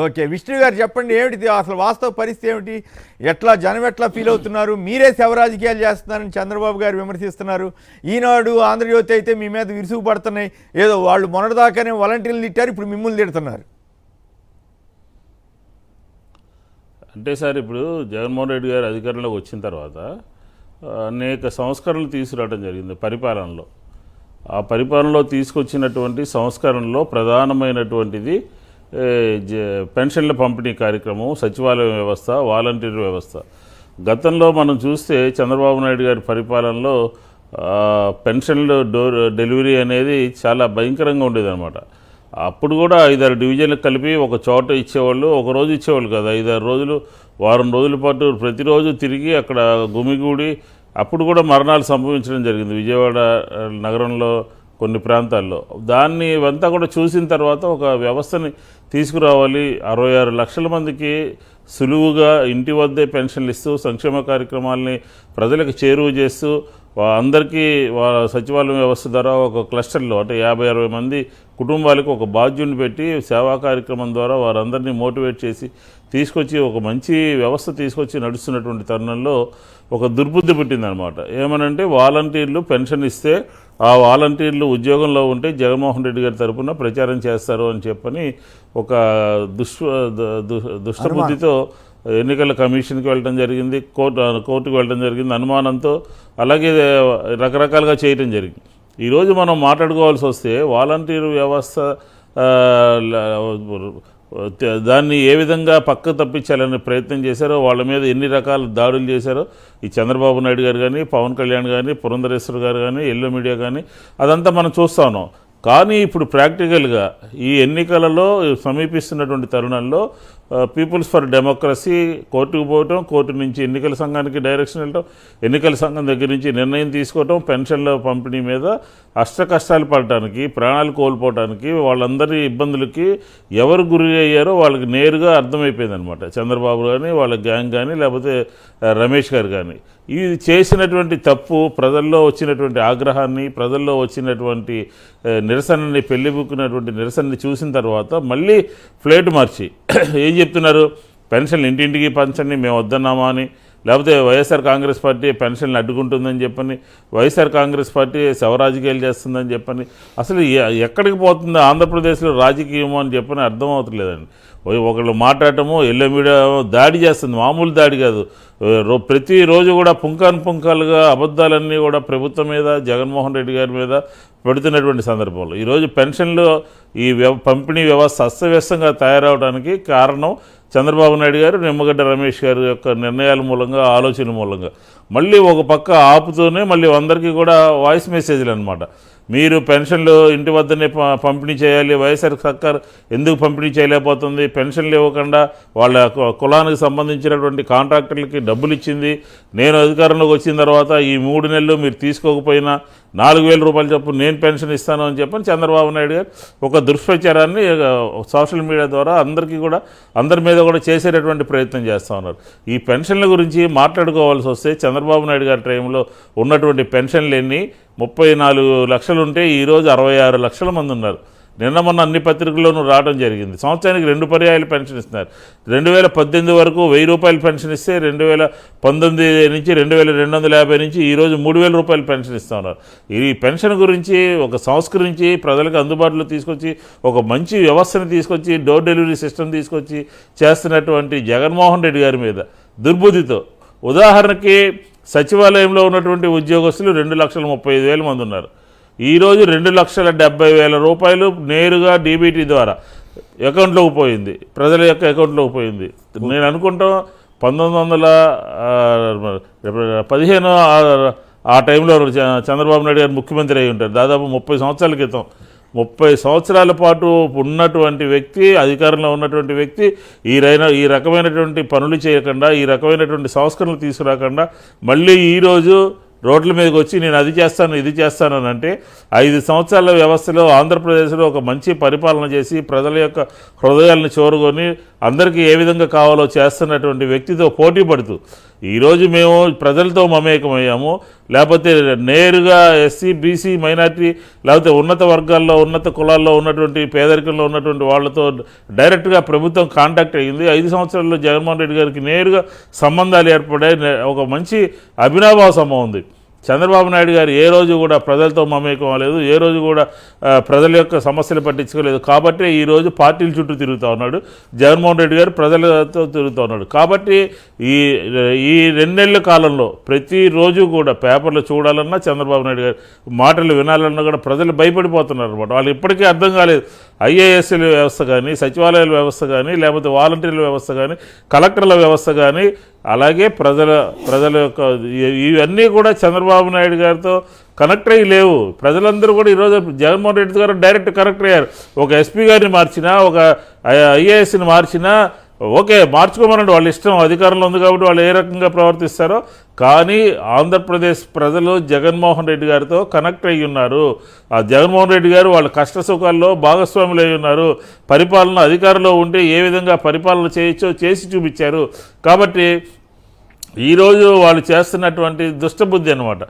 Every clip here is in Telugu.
ఓకే, విష్ణు గారు చెప్పండి, ఏమిటి అసలు వాస్తవ పరిస్థితి ఏమిటి? జనం ఎట్లా ఫీల్ అవుతున్నారు? మీరే శవ రాజకీయాలు చేస్తున్నారని చంద్రబాబు గారు విమర్శిస్తున్నారు. ఈనాడు, ఆంధ్రజ్యోతి అయితే మీ మీద విరుసుగు పడుతున్నాయి. ఏదో వాళ్ళు మొన్నటిదాకానే వాలంటీర్లు తిట్టారు, ఇప్పుడు మిమ్మల్ని తిడుతున్నారు. అంటే సార్, ఇప్పుడు జగన్మోహన్ రెడ్డి గారు అధికారంలోకి వచ్చిన తర్వాత అనేక సంస్కరణలు తీసుకురావడం జరిగింది పరిపాలనలో. ఆ పరిపాలనలో తీసుకొచ్చినటువంటి సంస్కరణలో ప్రధానమైనటువంటిది పెన్షన్ల పంపిణీ కార్యక్రమం, సచివాలయ వ్యవస్థ, వాలంటీర్ వ్యవస్థ. గతంలో మనం చూస్తే చంద్రబాబు నాయుడు గారి పరిపాలనలో పెన్షన్లు డెలివరీ అనేది చాలా భయంకరంగా ఉండేదన్నమాట. అప్పుడు కూడా 5-6 డివిజన్లకు కలిపి ఒక చోట ఇచ్చేవాళ్ళు, ఒక రోజు ఇచ్చేవాళ్ళు కాదు, 5-6 రోజులు, వారం రోజుల పాటు ప్రతిరోజు తిరిగి అక్కడ గుమిగూడి అప్పుడు కూడా మరణాలు సంభవించడం జరిగింది విజయవాడ నగరంలో కొన్ని ప్రాంతాల్లో. దాన్ని ఇవంతా కూడా చూసిన తర్వాత ఒక వ్యవస్థని తీసుకురావాలి, 66 లక్షల మందికి సులువుగా ఇంటి వద్దే పెన్షన్లు ఇస్తూ సంక్షేమ కార్యక్రమాలని ప్రజలకు చేరువ చేస్తూ అందరికీ సచివాలయం వ్యవస్థ ద్వారా ఒక క్లస్టర్లో అంటే 50-60 మంది కుటుంబాలకు ఒక బాధ్యుని పెట్టి సేవా కార్యక్రమం ద్వారా వారందరినీ మోటివేట్ చేసి తీసుకొచ్చి ఒక మంచి వ్యవస్థ తీసుకొచ్చి నడుస్తున్నటువంటి తరుణంలో ఒక దుర్బుద్ధి పుట్టిందనమాట. ఏమనంటే వాలంటీర్లు పెన్షన్ ఇస్తే ఆ వాలంటీర్లు ఉద్యోగంలో ఉంటే జగన్మోహన్ రెడ్డి గారి తరఫున ప్రచారం చేస్తారు అని చెప్పని ఒక దుష్టబుద్ధితో ఎన్నికల కమిషన్కి వెళ్ళడం జరిగింది, కోర్టుకు వెళ్ళడం జరిగింది అనుమానంతో. అలాగే రకరకాలుగా చేయడం జరిగింది. ఈరోజు మనం మాట్లాడుకోవాల్సి వస్తే వాలంటీర్ వ్యవస్థ దాన్ని ఏ విధంగా పక్క తప్పించాలనే ప్రయత్నం చేశారో, వాళ్ళ మీద ఎన్ని రకాల దాడులు చేశారో ఈ చంద్రబాబు నాయుడు గారు కానీ, పవన్ కళ్యాణ్ కానీ, పురంధరేశ్వర్ గారు కానీ, ఎల్లో మీడియా కానీ అదంతా మనం చూస్తా ఉన్నాం. కానీ ఇప్పుడు ప్రాక్టికల్గా ఈ ఎన్నికలలో సమీపిస్తున్నటువంటి తరుణంలో పీపుల్స్ ఫర్ డెమోక్రసీ కోర్టుకు పోవటం, కోర్టు నుంచి ఎన్నికల సంఘానికి డైరెక్షన్ వెళ్ళటం, ఎన్నికల సంఘం దగ్గర నుంచి నిర్ణయం తీసుకోవటం, పెన్షన్ల పంపిణీ మీద కష్టాలు పడటానికి, ప్రాణాలు కోల్పోవటానికి, వాళ్ళందరి ఇబ్బందులకి ఎవరు గురి అయ్యారో వాళ్ళకి నేరుగా అర్థమైపోయిందనమాట. చంద్రబాబు కానీ, వాళ్ళ గ్యాంగ్ కానీ, లేకపోతే రమేష్ గారు కానీ. ఇది చేసినటువంటి తప్పు ప్రజల్లో వచ్చినటువంటి ఆగ్రహాన్ని, ప్రజల్లో వచ్చినటువంటి నిరసనని, పెళ్లిబుక్కున్నటువంటి నిరసనని చూసిన తర్వాత మళ్ళీ ఫ్లేట్ మార్చి ఏం చెప్తున్నారు? పెన్షన్లు ఇంటింటికి పంచండి, మేము వద్దన్నామా అని, లేకపోతే వైఎస్ఆర్ కాంగ్రెస్ పార్టీ పెన్షన్లు అడ్డుకుంటుందని చెప్పని, వైఎస్ఆర్ కాంగ్రెస్ పార్టీ శవరాజకీయాలు చేస్తుందని చెప్పని, అసలు ఎక్కడికి పోతుందో ఆంధ్రప్రదేశ్లో రాజకీయం అని చెప్పని అర్థం అవుతలేదండి. ఒకళ్ళు మాట్లాడటము, ఎల్లో మీడియా దాడి చేస్తుంది, మామూలు దాడి కాదు. ప్రతిరోజు కూడా పుంకాలుగా అబద్ధాలన్నీ కూడా ప్రభుత్వం మీద, జగన్మోహన్ రెడ్డి గారి మీద పెడుతున్నటువంటి సందర్భంలో ఈరోజు పెన్షన్లు ఈ పంపిణీ వ్యవస్థ అస్తవ్యస్తంగా తయారవడానికి కారణం చంద్రబాబు నాయుడు గారు, నిమ్మగడ్డ రమేష్ గారి యొక్క నిర్ణయాల మూలంగా, ఆలోచన మూలంగా. మళ్ళీ ఒక పక్క ఆపుతూనే మళ్ళీ అందరికీ కూడా వాయిస్ మెసేజ్లు అనమాట. మీరు పెన్షన్లు ఇంటి వద్దనే పంపిణీ చేయాలి, వైఎస్ఆర్ సర్కార్ ఎందుకు పంపిణీ చేయలేకపోతుంది, పెన్షన్లు ఇవ్వకుండా వాళ్ళ కులానికి సంబంధించినటువంటి కాంట్రాక్టర్లకి డబ్బులు ఇచ్చింది, నేను అధికారంలోకి వచ్చిన తర్వాత ఈ 3 నెలలు మీరు తీసుకోకపోయినా 4,000 రూపాయలు చొప్పున నేను పెన్షన్ ఇస్తాను అని చెప్పని చంద్రబాబు నాయుడు గారు ఒక దుష్ప్రచారాన్ని సోషల్ మీడియా ద్వారా అందరి మీద కూడా చేసేటటువంటి ప్రయత్నం చేస్తూ ఉన్నారు. ఈ పెన్షన్ల గురించి మాట్లాడుకోవాల్సి వస్తే చంద్రబాబు నాయుడు గారి టైంలో ఉన్నటువంటి పెన్షన్లు ఎన్ని 34 లక్షలు ఉంటే ఈరోజు 66 లక్షల మంది ఉన్నారు. నిన్న మొన్న అన్ని పత్రికల్లోనూ రావడం జరిగింది. సంవత్సరానికి 2 పర్యాయాలు పెన్షన్ ఇస్తున్నారు. 2018 వరకు 1000 రూపాయలు పెన్షన్ ఇస్తే 2019 నుంచి 2250 నుంచి ఈరోజు 3000 రూపాయలు పెన్షన్ ఇస్తూ ఉన్నారు. ఈ పెన్షన్ గురించి ఒక సంస్కరించి ప్రజలకు అందుబాటులో తీసుకొచ్చి ఒక మంచి వ్యవస్థను తీసుకొచ్చి డోర్ డెలివరీ సిస్టమ్ తీసుకొచ్చి చేస్తున్నటువంటి జగన్మోహన్ రెడ్డి గారి మీద దుర్బుద్ధితో, ఉదాహరణకి సచివాలయంలో ఉన్నటువంటి ఉద్యోగస్తులు 2,35,000 మంది ఉన్నారు. ఈరోజు 2,70,000 రూపాయలు నేరుగా డీబీటీ ద్వారా అకౌంట్లోకి పోయింది, ప్రజల యొక్క అకౌంట్లోకి పోయింది. నేను అనుకుంటాం 1915 ఆ టైంలో చంద్రబాబు నాయుడు గారు ముఖ్యమంత్రి అయి ఉంటారు. దాదాపు 30 సంవత్సరాల క్రితం. 30 సంవత్సరాల పాటు ఉన్నటువంటి వ్యక్తి, అధికారంలో ఉన్నటువంటి వ్యక్తి ఈ రకమైనటువంటి పనులు చేయకుండా, ఈ రకమైనటువంటి సంస్కరణలు తీసుకురాకుండా మళ్ళీ ఈరోజు రోడ్ల మీదకి వచ్చి నేను అది చేస్తాను, ఇది చేస్తాను అని అంటే 5 సంవత్సరాల వ్యవస్థలో ఆంధ్రప్రదేశ్లో ఒక మంచి పరిపాలన చేసి ప్రజల యొక్క హృదయాలను చూరుకొని అందరికీ ఏ విధంగా కావాలో చేస్తున్నటువంటి వ్యక్తితో పోటీ పడుతూ ఈరోజు మేము ప్రజలతో మమేకమయ్యాము, లేకపోతే నేరుగా ఎస్సీ బీసీ మైనార్టీ లేకపోతే ఉన్నత వర్గాల్లో ఉన్నత కులాల్లో ఉన్నటువంటి పేదరికంలో ఉన్నటువంటి వాళ్ళతో డైరెక్ట్గా ప్రభుత్వం కాంటాక్ట్ అయ్యింది. 5 సంవత్సరాల్లో జగన్మోహన్ రెడ్డి గారికి నేరుగా సంబంధాలు ఏర్పడాయి. ఒక మంచి అభినవ సంభవం ఉంది. చంద్రబాబు నాయుడు గారు ఏ రోజు కూడా ప్రజలతో మమేకం అవ్వలేదు, ఏ రోజు కూడా ప్రజల యొక్క సమస్యలు పట్టించుకోలేదు. కాబట్టి ఈరోజు పార్టీల చుట్టూ తిరుగుతూ ఉన్నాడు. జగన్మోహన్ రెడ్డి గారు ప్రజలతో తిరుగుతూ ఉన్నాడు. కాబట్టి ఈ 2 నెలల కాలంలో ప్రతిరోజు కూడా పేపర్లు చూడాలన్నా చంద్రబాబు నాయుడు గారు మాటలు వినాలన్నా కూడా ప్రజలు భయపడిపోతున్నారు అనమాట. వాళ్ళు ఇప్పటికీ అర్థం కాలేదు. ఐఏఎస్ల వ్యవస్థ కానీ, సచివాలయాల వ్యవస్థ కానీ, లేకపోతే వాలంటీర్ల వ్యవస్థ కానీ, కలెక్టర్ల వ్యవస్థ కానీ, అలాగే ప్రజల యొక్క ఇవన్నీ కూడా చంద్రబాబు నాయుడు గారితో కనెక్ట్ అయ్యి లేవు. ప్రజలందరూ కూడా ఈరోజు జగన్మోహన్ రెడ్డి గారు డైరెక్ట్ కనెక్ట్ అయ్యారు. ఒక ఎస్పీ గారిని మార్చినా, ఒక ఐఏఎస్ని మార్చినా ఓకే, మార్చుకోమనండి, వాళ్ళ ఇష్టం, అధికారంలో ఉంది కాబట్టి వాళ్ళు ఏ రకంగా ప్రవర్తిస్తారో. కానీ ఆంధ్రప్రదేశ్ ప్రజలు జగన్మోహన్ రెడ్డి గారితో కనెక్ట్ అయ్యి ఉన్నారు. ఆ జగన్మోహన్ రెడ్డి గారు వాళ్ళ కష్ట సుఖాల్లో భాగస్వాములు అయి ఉన్నారు. పరిపాలన అధికారంలో ఉంటే ఏ విధంగా పరిపాలన చేయొచ్చో చేసి చూపించారు. కాబట్టి ఈరోజు వాళ్ళు చేస్తున్నటువంటి దుష్టబుద్ధి అనమాట,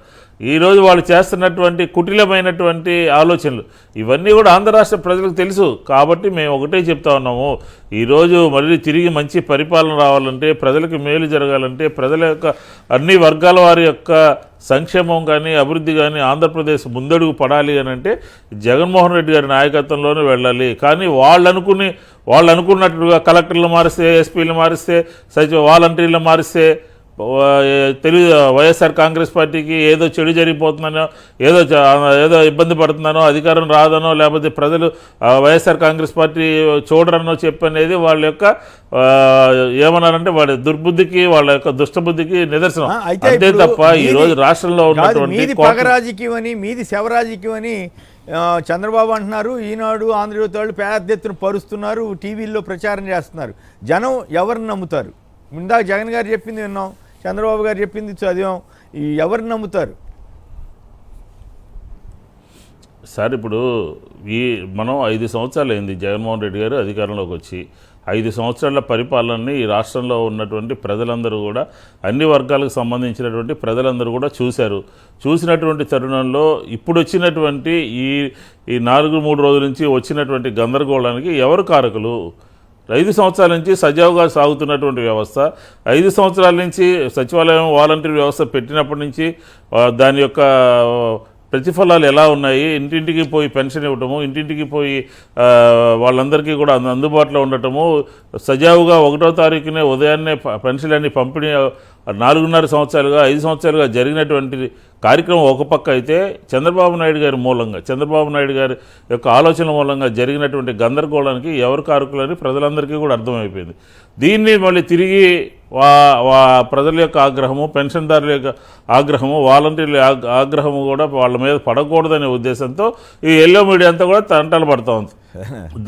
ఈరోజు వాళ్ళు చేస్తున్నటువంటి కుటిలమైనటువంటి ఆలోచనలు ఇవన్నీ కూడా ఆంధ్ర రాష్ట్ర ప్రజలకు తెలుసు. కాబట్టి మేము ఒకటే చెప్తా ఉన్నాము, ఈరోజు మళ్ళీ తిరిగి మంచి పరిపాలన రావాలంటే, ప్రజలకు మేలు జరగాలంటే, ప్రజల యొక్క అన్ని వర్గాల వారి యొక్క సంక్షేమం కానీ అభివృద్ధి కానీ ఆంధ్రప్రదేశ్ ముందడుగు పడాలి అని అంటే జగన్మోహన్ రెడ్డి గారి నాయకత్వంలోనే వెళ్ళాలి. కానీ వాళ్ళు అనుకున్నట్టుగా కలెక్టర్లు మారిస్తే, ఎస్పీలు మారిస్తే, వాలంటీర్లు మారిస్తే వైఎస్ఆర్ కాంగ్రెస్ పార్టీకి ఏదో చెడు జరిగిపోతుందనో, ఏదో ఇబ్బంది పడుతుందనో, అధికారం రాదనో, లేకపోతే ప్రజలు వైఎస్ఆర్ కాంగ్రెస్ పార్టీ చూడరనో చెప్పనేది వాళ్ళ యొక్క ఏమన్నారంటే వాళ్ళ దుర్బుద్ధికి, వాళ్ళ యొక్క దుష్టబుద్ధికి నిదర్శనం. అంతే తప్ప ఈరోజు రాష్ట్రంలో ఉన్నటువంటి రాజకీయం అని, మీది శవరాజకీయం అని చంద్రబాబు అంటున్నారు. ఈనాడు, ఆంధ్రజ్యోతి వాళ్ళు పెద్ద ఎత్తున పరుస్తున్నారు, టీవీల్లో ప్రచారం చేస్తున్నారు. జనం ఎవరిని నమ్ముతారు? ఇందాక జగన్ గారు చెప్పింది విన్నాం, చంద్రబాబు గారు చెప్పింది చదివాం. ఎవరిని నమ్ముతారు సార్? ఇప్పుడు మనం 5 సంవత్సరాలు అయింది జగన్మోహన్ రెడ్డి గారు అధికారంలోకి వచ్చి. 5 సంవత్సరాల పరిపాలనని ఈ రాష్ట్రంలో ఉన్నటువంటి ప్రజలందరూ కూడా, అన్ని వర్గాలకు సంబంధించినటువంటి ప్రజలందరూ కూడా చూశారు. చూసినటువంటి తరుణంలో ఇప్పుడు వచ్చినటువంటి ఈ 3 రోజుల నుంచి వచ్చినటువంటి గందరగోళానికి ఎవరు కారకులు? 5 సంవత్సరాల నుంచి సజావుగా సాగుతున్నటువంటి వ్యవస్థ, 5 సంవత్సరాల నుంచి సచివాలయం వాలంటీర్ వ్యవస్థ పెట్టినప్పటి నుంచి దాని యొక్క ప్రతిఫలాలు ఎలా ఉన్నాయి? ఇంటింటికి పోయి పెన్షన్ ఇవ్వటము, ఇంటింటికి పోయి వాళ్ళందరికీ కూడా అందుబాటులో ఉండటము, సజావుగా 1వ తారీఖునే ఉదయాన్నే పెన్షన్లన్నీ పంపిణీ 4.5 సంవత్సరాలుగా 5 సంవత్సరాలుగా జరిగినటువంటి కార్యక్రమం ఒక పక్క అయితే, చంద్రబాబు నాయుడు గారి మూలంగా, చంద్రబాబు నాయుడు గారి యొక్క ఆలోచన మూలంగా జరిగినటువంటి గందరగోళానికి ఎవరు కారకులని ప్రజలందరికీ కూడా అర్థమైపోయింది. దీన్ని మళ్ళీ తిరిగి ప్రజల యొక్క ఆగ్రహము, పెన్షన్దారుల యొక్క ఆగ్రహము, వాలంటీర్ల ఆగ్రహము కూడా వాళ్ళ మీద పడకూడదనే ఉద్దేశంతో ఈ ఎల్లో మీడియా అంతా కూడా తంటలు పడుతూ ఉంది.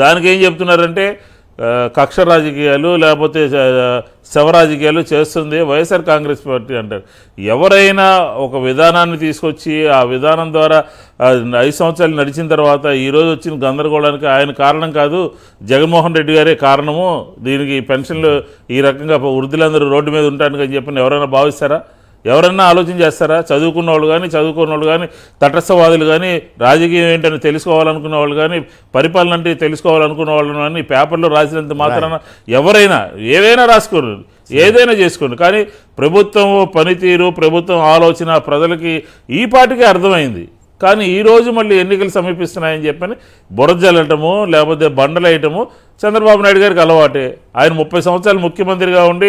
దానికి ఏం చెప్తున్నారంటే కక్ష రాజకీయాలు లేకపోతే శవరాజకీయాలు చేస్తుంది వైఎస్ఆర్ కాంగ్రెస్ పార్టీ అంటారు. ఎవరైనా ఒక విధానాన్ని తీసుకొచ్చి ఆ విధానం ద్వారా 5 సంవత్సరాలు నడిచిన తర్వాత ఈరోజు వచ్చిన గందరగోళానికి ఆయన కారణం కాదు, జగన్మోహన్ రెడ్డి గారే కారణము. దీనికి పెన్షన్లు ఈ రకంగా వృద్ధులందరూ రోడ్డు మీద ఉంటానికి అని చెప్పి ఎవరైనా భావిస్తారా? ఎవరన్నా ఆలోచన చేస్తారా? చదువుకున్న వాళ్ళు కానీ, చదువుకున్న వాళ్ళు కానీ, తటస్థవాదులు కానీ, రాజకీయం ఏంటని తెలుసుకోవాలనుకున్న వాళ్ళు కానీ, పరిపాలన అంటే తెలుసుకోవాలనుకున్న వాళ్ళు కానీ పేపర్లో రాసినంత మాత్రాన ఎవరైనా ఏవైనా రాసుకోరు, ఏదైనా చేసుకోండి. కానీ ప్రభుత్వం పనితీరు, ప్రభుత్వం ఆలోచన ప్రజలకి ఈ పాటికే అర్థమైంది. కానీ ఈరోజు మళ్ళీ ఎన్నికలు సమీపిస్తున్నాయని చెప్పని బురజల్లటము లేకపోతే బండలేయటము చంద్రబాబు నాయుడు గారికి అలవాటే. ఆయన 30 సంవత్సరాలు ముఖ్యమంత్రిగా ఉండి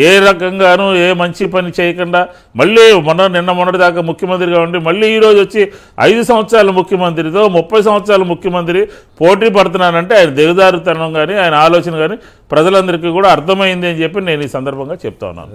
ఏ రకంగానూ ఏ మంచి పని చేయకుండా మళ్ళీ మొన్నటి దాకా ముఖ్యమంత్రిగా ఉండి మళ్ళీ ఈరోజు వచ్చి 5 సంవత్సరాల ముఖ్యమంత్రితో 30 సంవత్సరాల ముఖ్యమంత్రి పోటీ పడుతున్నానంటే ఆయన దిగజారుతనం కానీ ఆయన ఆలోచన కానీ ప్రజలందరికీ కూడా అర్థమైంది అని చెప్పి నేను ఈ సందర్భంగా చెప్తా ఉన్నాను.